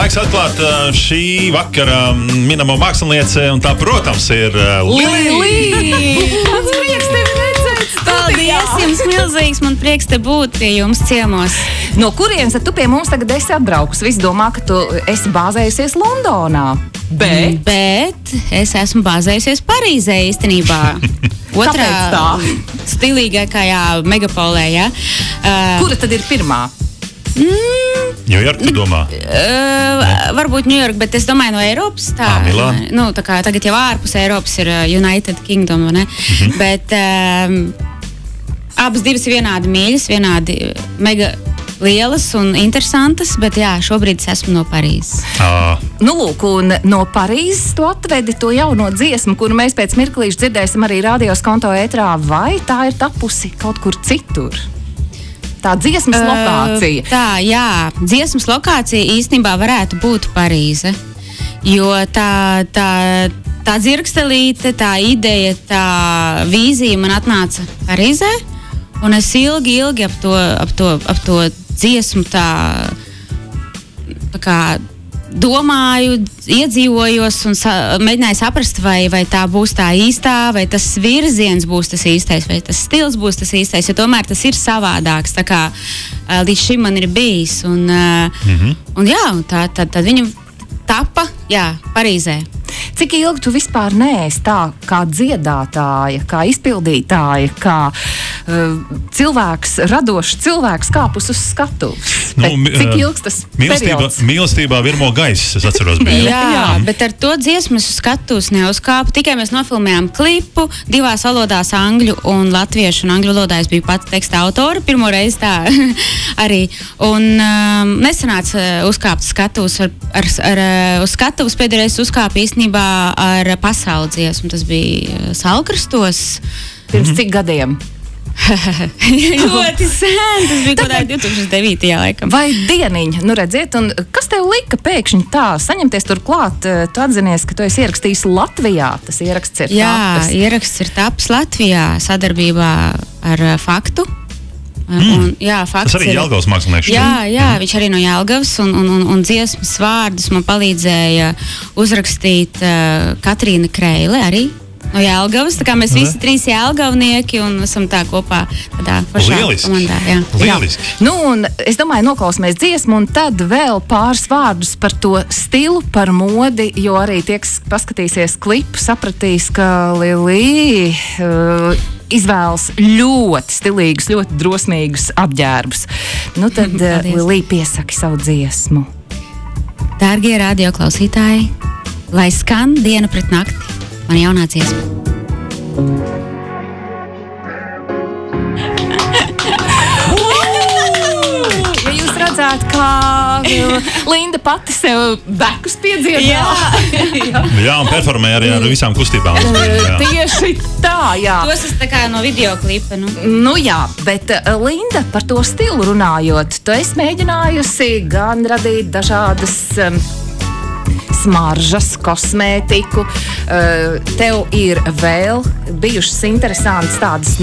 Laiks atklāt šī vakara minamo māksliniece, un tā, protams, ir Lilija. Mans prieks tevi redzēt. Paldies jums milzīgs, man prieks te būt pie jums ciemos. No kurienes tu pie mums tagad esi atbraukus? Visi domā, ka tu esi bāzējusies Londonā. Bet es esmu bāzējusies Parīzē īstenībā. Otrā stilīgākajā megapolē, ja? Kura tad ir pirmā? Ņujorka, tu domā? Varbūt Ņujorka, bet es domāju no Eiropas. Milāna? Nu, tā kā tagad jau ārpus Eiropas ir United Kingdom, ne? Bet abas divas ir vienādi mīļas, vienādi mega lielas un interesantas, bet jā, šobrīd es esmu no Parīzes. Nu, lūk, un no Parīzes tu atvedi to jauno dziesmu, kuru mēs pēc mirklīša dzirdēsim arī radios konto ētrā, vai tā ir tapusi kaut kur citur? Tā dziesmas lokācija. Tā, jā, dziesmas lokācija īstenībā varētu būt Parīze, jo tā dzirkstelīte, tā ideja, tā vīzija man atnāca Parīzē, un es ilgi ap to dziesmu tā kā domāju, iedzīvojos un mēģināju saprast, vai tā būs tā īstā, vai tas virziens būs tas īstais, vai tas stils būs tas īstais, jo tomēr tas ir savādāks, tā kā līdz šim man ir bijis. Un jā, tad viņa tapa, jā, Parīzē. Cik ilgi tu vispār neesi tā kā dziedātāja, kā izpildītāja, kā cilvēks, radošs cilvēks kāpus uz skatuves? Cik ilgs tas periods? Mīlestībā virmo gaiss, es atceros biju. Jā, bet ar to dziesmu uz skatuves neuzkāpu. Tikai mēs nofilmējām klipu divās valodās, angļu un latviešu, un angļu valodā es biju pati teksta autora, pirmo reizi tā arī. Un nesanāca uzkāpt skatuves uz skatuves, pēdējais uzkāpa īstenībā ar pasauli dziesmu. Tas bija Salkrastos. Pirms cik gadiem? Ļoti sen. Tas bija kaut kādā 2009. laikam. Vai dieniņa, nu redziet, un kas tev lika pēkšņi tā saņemties turklāt? Tu atzinies, ka tu esi ierakstījis Latvijā. Tas ieraksts ir taps. Jā, ieraksts ir taps Latvijā sadarbībā ar Faktu. Un, jā, tas arī Jelgavas mākslinieks. Jā, viņš arī no Jelgavas, un dziesmas vārdus man palīdzēja uzrakstīt Katrīna Kreile arī no Jelgavas. Tā kā mēs visi trīs jelgavnieki un esam tā kopā tādā pašā komandā. Lieliski. Nu, un es domāju, noklausīsimies dziesmu, un tad vēl pāris vārdus par to stilu, par modi, jo arī tie, kas paskatīsies klipu, sapratīs, ka Lilija izvēlas ļoti stilīgus, ļoti drosmīgus apģērbus. Nu tad, Lilija, piesaki savu dziesmu. Dārgie radio klausītāji, lai skan diena pret nakti, man jaunā dziesma. Ja jūs redzētu, kā Linda pati sev bekus piedziedāja. Jā, un performē arī ar visām kustībām. Tieši tā, jā. Tos es tā kā no videoklipa. Nu jā, bet Linda, par to stilu runājot, tu esi mēģinājusi gan radīt dažādas smaržas, kosmētiku. Tev ir vēl bijušas interesantas tādas,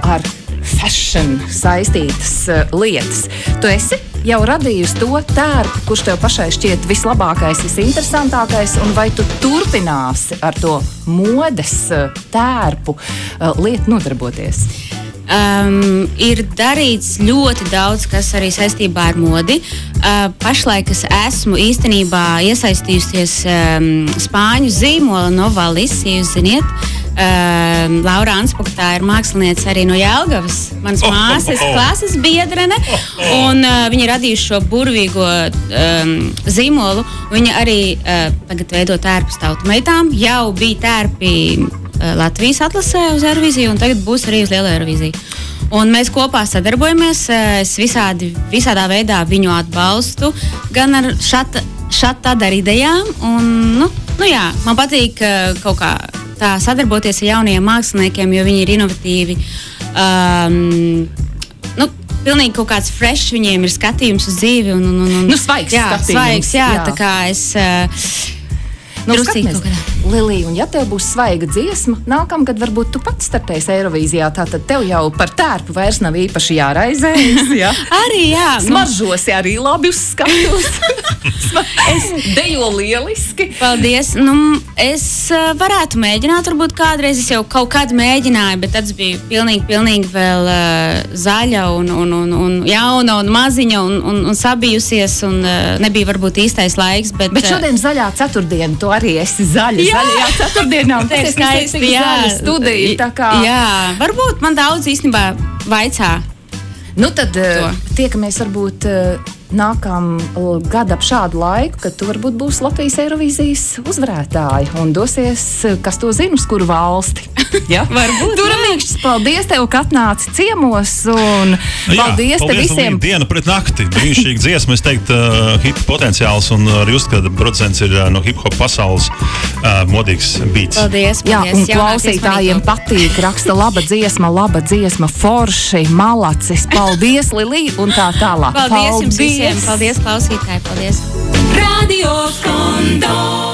ar fashion saistītas lietas. Tu esi jau radījusi to tērpu, kurš tev pašai šķiet vislabākais, visinteresantākais, un vai tu turpināsi ar to modes tērpu lietu nodarboties? Ir darīts ļoti daudz, kas arī saistībā ar modi. Pašlaik es esmu īstenībā iesaistījusies spāņu zīmola Novalis, ja jūs ziniet. Laura Anspaka, tā ir mākslinieca arī no Jelgavas, manas māsas klases biedrene, un viņa radījuši šo burvīgo zīmolu. Viņa arī tagad veido tērpus tautumeitām, jau bija tērpi Latvijas atlasē uz Eirovīziju, un tagad būs arī uz Lielo Eirovīziju. Un mēs kopā sadarbojamies, es visādā veidā viņu atbalstu, gan ar šāda ar idejām, un, jā, man patīk kaut kā tā sadarboties ar jauniem māksliniekiem, jo viņi ir inovatīvi. Pilnīgi kaut kāds fresh, viņiem ir skatījums uz dzīvi. Svaigs skatījums. Svaigs, jā. Tā kā es Skaties, Lilija, un ja tev būs svaiga dziesma, nākamgad varbūt tu pats startēsi Eirovīzijā, tātad tev jau par tērpu vairs nav īpaši jāraizējas, jā? Arī, jā. Smaržosi arī labi uz skatus. Es dejo lieliski. Paldies. Es varētu mēģināt, varbūt kādreiz, es jau kaut kādu mēģināju, bet tas bija pilnīgi vēl zaļa un jauna un maziņa un sabijusies un nebija varbūt īstais laiks. Bet šodien zaļā ceturtdiena, tu arī esi zaļa. Zaļajā ceturtdienā, un tas ir skaisti, zaļa studija. Tā kā... Jā, varbūt man daudz īstenībā vaicā. Nu tad tiekamies varbūt nākam gadu ap šādu laiku, kad tu varbūt būsi Latvijas Eirovīzijas uzvarētāji un dosies, kas to zina, uz kuru valsti. Ja? Varbūt. Turamīkšķis, paldies tev, ka atnāci ciemos un paldies te visiem. Diena pret nakti. Brīnišķīga dziesma, es teiktu, hit potenciāls un arī uzskatu, ka producents ir no hip-hop pasaules modīgs beats. Paldies. Jā, un klausītājiem patīk, raksta laba dziesma, forši, malacis, paldies, Lilija, un tā tālāk. Paldies jums visiem, paldies klausītāji, paldies. Radio Kondo.